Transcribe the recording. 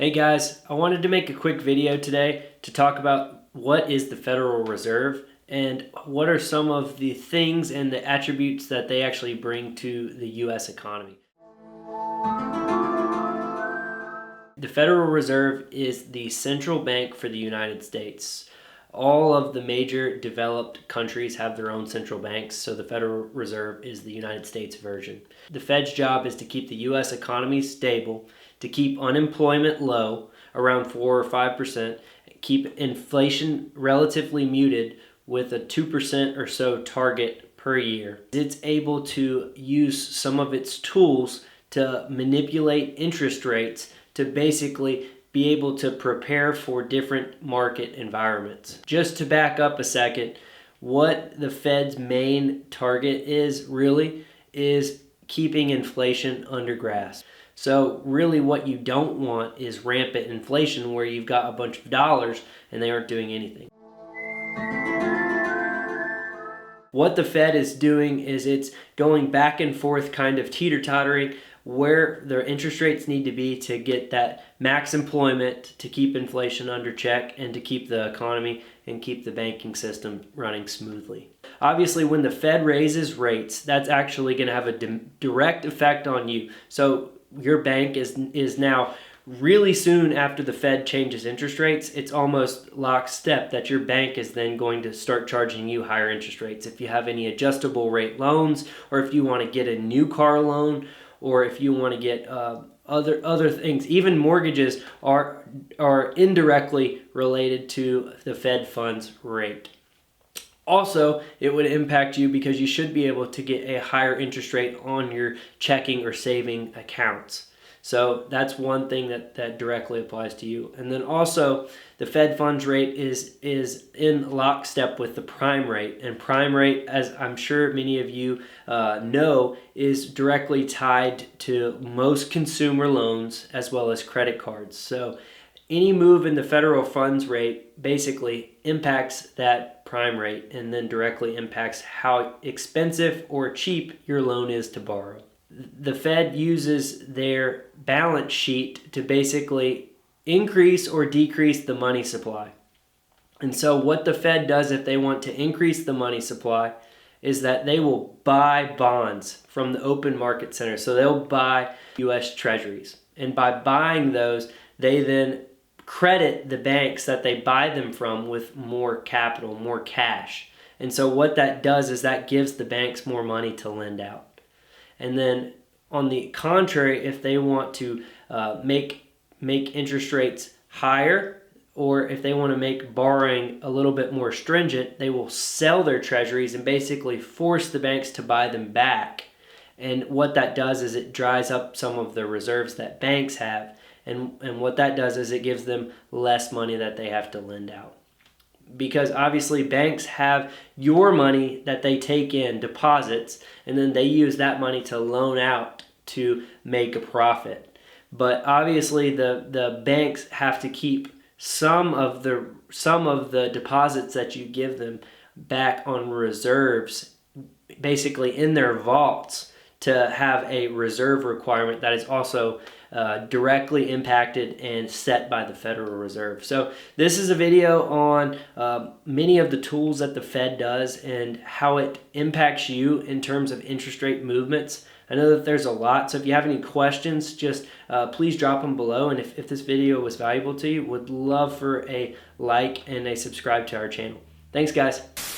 Hey guys, I wanted to make a quick video today to talk about what is the Federal Reserve and what are some of the things and the attributes that they actually bring to the US economy. The Federal Reserve is the central bank for the United States. All of the major developed countries have their own central banks, so the Federal Reserve is the United States version. The Fed's job is to keep the U.S. economy stable, to keep unemployment low, around 4 or 5%, keep inflation relatively muted with a 2% or so target per year. It's able to use some of its tools to manipulate interest rates to basically be able to prepare for different market environments. Just to back up a second, what the Fed's main target is really is keeping inflation under grasp. So really what you don't want is rampant inflation where you've got a bunch of dollars and they aren't doing anything. What the Fed is doing is it's going back and forth, kind of teeter-tottering where their interest rates need to be to get that max employment, to keep inflation under check, and to keep the economy and keep the banking system running smoothly. Obviously, when the Fed raises rates, that's actually going to have a direct effect on you. So your bank is now really soon after the Fed changes interest rates, it's almost lockstep that your bank is then going to start charging you higher interest rates. If you have any adjustable rate loans, or if you want to get a new car loan, or if you want to get other things, even mortgages are indirectly related to the Fed funds rate. Also, it would impact you because you should be able to get a higher interest rate on your checking or saving accounts. So that's one thing that directly applies to you. And then also the Fed funds rate is in lockstep with the prime rate. And prime rate, as I'm sure many of you know, is directly tied to most consumer loans as well as credit cards. So any move in the federal funds rate basically impacts that prime rate and then directly impacts how expensive or cheap your loan is to borrow. The Fed uses their balance sheet to basically increase or decrease the money supply. And so what the Fed does if they want to increase the money supply is that they will buy bonds from the open market center. So they'll buy U.S. Treasuries. And by buying those, they then credit the banks that they buy them from with more capital, more cash. And so what that does is that gives the banks more money to lend out. And then on the contrary, if they want to make interest rates higher, or if they want to make borrowing a little bit more stringent, they will sell their treasuries and basically force the banks to buy them back. And what that does is it dries up some of the reserves that banks have. And what that does is it gives them less money that they have to lend out. Because obviously banks have your money that they take in, deposits, and then they use that money to loan out to make a profit. But obviously the banks have to keep some of the deposits that you give them back on reserves, basically in their vaults, to have a reserve requirement that is also directly impacted and set by the Federal Reserve. So this is a video on many of the tools that the Fed does and how it impacts you in terms of interest rate movements. I know that there's a lot, so if you have any questions, just please drop them below. And if this video was valuable to you, would love for a like and a subscribe to our channel. Thanks, guys.